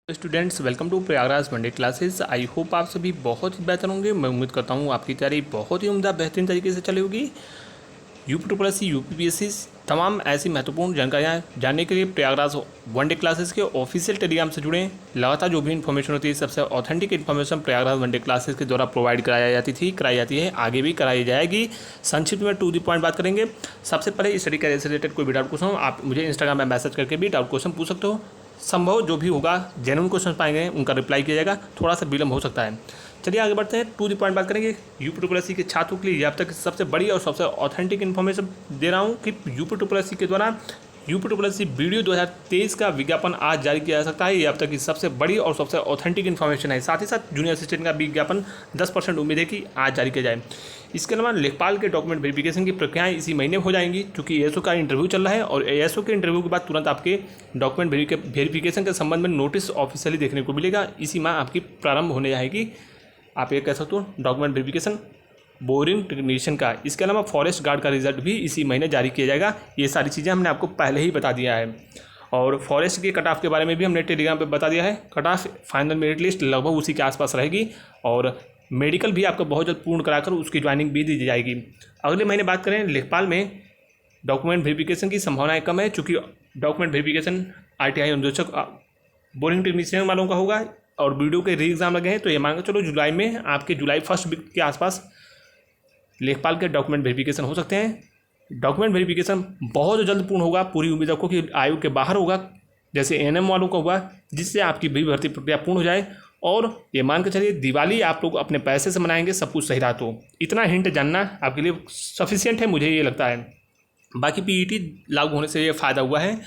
Students, welcome to Prayagraj one day classes. I hope आप सभी बहुत ही बेहतर होंगे। मैं उम्मीद करता हूँ आपकी तैयारी बहुत ही उम्दा बेहतरीन तरीके से चली होगी। यूपी यूपीपीएससी तमाम ऐसी महत्वपूर्ण जानकारियाँ जानने के लिए प्रयागराज वनडे क्लासेस के ऑफिशियल टेलीग्राम से जुड़ें। लगातार जो भी इन्फॉर्मेशन होती है, सबसे authentic information Prayagraj one day classes के द्वारा प्रोवाइड कराई जाती है, आगे भी कराई जाएगी। संक्षिप्त में टू द पॉइंट बात करेंगे। सबसे पहले स्टडी कैरियर से रिलेटेड कोई भी डाउट क्वेश्चन हो, आप मुझे इंस्टाग्राम में मैसेज करके भी डाउट क्वेश्चन पूछ सकते हो। संभव जो भी होगा, जेन्युइन क्वेश्चन पाएंगे उनका रिप्लाई किया जाएगा। थोड़ा सा विलम्ब हो सकता है। चलिए आगे बढ़ते हैं, टू द पॉइंट बात करेंगे। यूपी के छात्रों के लिए अब तक सबसे बड़ी और सबसे ऑथेंटिक इन्फॉर्मेशन दे रहा हूँ कि यूपी के द्वारा यूपी वीडियो 2023 का विज्ञापन आज जारी किया जा सकता है। ये अब तक की सबसे बड़ी और सबसे ऑथेंटिक इन्फॉर्मेशन है। साथ ही साथ जूनियर असिस्टेंट का विज्ञापन 10% उम्मीद है कि आज जारी किया जाए। इसके अलावा लेखपाल के डॉक्यूमेंट वेरिफिकेशन की प्रक्रियाएं इसी महीने हो जाएंगी, क्योंकि एएसओ का इंटरव्यू चल रहा है और एएसओ के इंटरव्यू के बाद तुरंत आपके डॉक्यूमेंट वेरिफिकेशन के संबंध में नोटिस ऑफिशियली देखने को मिलेगा। इसी माह आपकी प्रारंभ होने जाएगी, आप ये कह सकते हो, डॉक्यूमेंट वेरिफिकेशन बोरिंग टेक्नीशियन का। इसके अलावा फॉरेस्ट गार्ड का रिजल्ट भी इसी महीने जारी किया जाएगा। ये सारी चीज़ें हमने आपको पहले ही बता दिया है। और फॉरेस्ट के कट ऑफ के बारे में भी हमने टेलीग्राम पे बता दिया है। Cut off final merit list लगभग उसी के आसपास रहेगी और मेडिकल भी आपको बहुत जल्द पूर्ण कराकर उसकी ज्वाइनिंग भी दी जाएगी। अगले महीने बात करें, लेखपाल में डॉक्यूमेंट वेरिफिकेशन की संभावनाएं कम है, चूँकि डॉक्यूमेंट वेरिफिकेशन ITI अनुदेशक बोरिंग टेक्नीशियन वालों का होगा और वीडियो के री एग्ज़ाम लगे हैं। तो ये मान के चलो जुलाई में आपके जुलाई फर्स्ट वीक के आसपास लेखपाल के डॉक्यूमेंट वेरिफिकेशन हो सकते हैं। डॉक्यूमेंट वेरिफिकेशन बहुत जल्द पूर्ण होगा। पूरी उम्मीद रखो कि आयु के बाहर होगा, जैसे ANM वालों का हुआ, जिससे आपकी भी भर्ती प्रक्रिया पूर्ण हो जाए। और ये मान के चलिए दिवाली आप लोग अपने पैसे से मनाएंगे, सब कुछ सही रहा तो। इतना हिंट जानना आपके लिए सफिशिएंट है, मुझे ये लगता है। बाकी PET लागू होने से ये फ़ायदा हुआ है,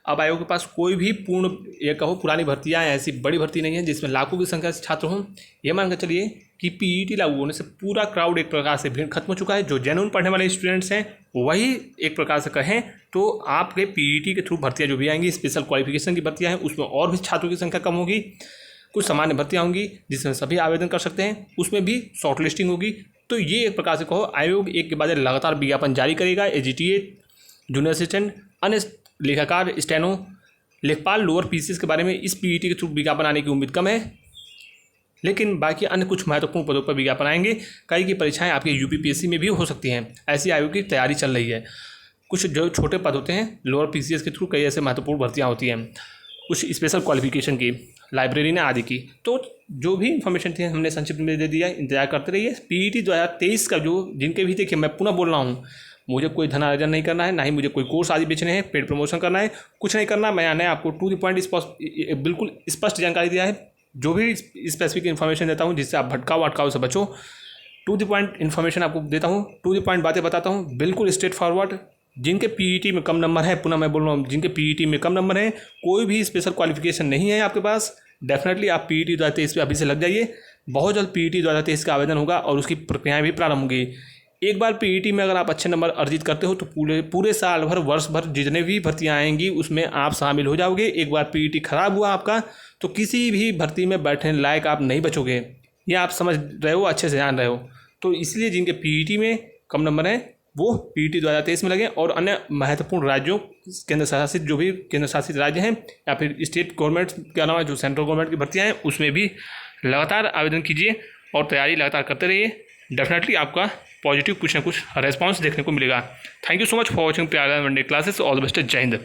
अब आयोग के पास कोई भी पूर्ण ये कहो पुरानी भर्तियाँ ऐसी बड़ी भर्ती नहीं है जिसमें लाखों की संख्या से छात्र हों। ये मान कर चलिए कि PET लागू होने से पूरा क्राउड एक प्रकार से भीड़ खत्म हो चुका है। जो जेन्युइन पढ़ने वाले स्टूडेंट्स हैं वही एक प्रकार से कहें तो आपके PET के थ्रू भर्तियाँ जो भी आएंगी, स्पेशल क्वालिफिकेशन की भर्तियाँ हैं, उसमें और भी छात्रों की संख्या कम होगी। कुछ सामान्य भर्तियाँ होंगी जिसमें सभी आवेदन कर सकते हैं, उसमें भी शॉर्ट लिस्टिंग होगी। तो ये एक प्रकार से कहो आयोग एक के बाद लगातार विज्ञापन जारी करेगा। AGTA, जूनियर असिस्टेंट, अन्य लेखाकार, स्टेनो, लेखपाल, लोअर PCS के बारे में इस PET के थ्रू विज्ञापन आने की उम्मीद कम है, लेकिन बाकी अन्य कुछ महत्वपूर्ण पदों पर विज्ञापन आएंगे। कई की परीक्षाएं आपके UPPSC में भी हो सकती हैं। ऐसी आयोग की तैयारी चल रही है। कुछ जो छोटे पद होते हैं लोअर PCS के थ्रू कई ऐसे महत्वपूर्ण भर्तियाँ होती हैं, कुछ स्पेशल क्वालिफिकेशन की, लाइब्रेरी ने आदि की। तो जो भी इन्फॉर्मेशन थी हमने संक्षिप्त में दे दिया, इंतजार करते रहिए। PET 2023 का जो जिनके भी, देखिए मैं पुनः बोल रहा हूँ, मुझे कोई धनार्जन नहीं करना है, ना ही मुझे कोई कोर्स आदि बेचने हैं, पेड प्रमोशन करना है, कुछ नहीं करना। मैंने आपको टू द पॉइंट बिल्कुल स्पष्ट जानकारी दिया है। जो भी स्पेसिफिक इन्फॉर्मेशन देता हूँ जिससे आप भटकाव से बचो, टू द पॉइंट इन्फॉर्मेशन आपको देता हूँ, टू द पॉइंट बातें बताता हूँ, बिल्कुल स्ट्रेट फॉरवर्ड। जिनके PET में कम नंबर है, पुनः मैं बोल रहा हूँ, जिनके PET में कम नंबर है, कोई भी स्पेशल क्वालिफिकेशन नहीं है आपके पास, डेफिनेटली आप PET 2023 पे अभी से लग जाइए। बहुत जल्द PET 2023 का आवेदन होगा और उसकी प्रक्रियाएँ भी प्रारंभ होंगी। एक बार PET में अगर आप अच्छे नंबर अर्जित करते हो तो पूरे साल भर, वर्ष भर जितने भी भर्तियाँ आएंगी उसमें आप शामिल हो जाओगे। एक बार PET खराब हुआ आपका तो किसी भी भर्ती में बैठने लायक आप नहीं बचोगे। ये आप समझ रहे हो, अच्छे से जान रहे हो। तो इसलिए जिनके PET में कम नंबर हैं वो PET 2023 में लगे। और अन्य महत्वपूर्ण राज्यों, केंद्र शासित जो भी केंद्र शासित राज्य हैं या फिर स्टेट गवर्नमेंट के अलावा जो सेंट्रल गवर्नमेंट की भर्तियाँ हैं उसमें भी लगातार आवेदन कीजिए और तैयारी लगातार करते रहिए। डेफिनेटली आपका पॉजिटिव कुछ ना कुछ रेस्पॉन्स देखने को मिलेगा। Thank you so much for watching Prayagraj one day classes. All the best. जय हिंद।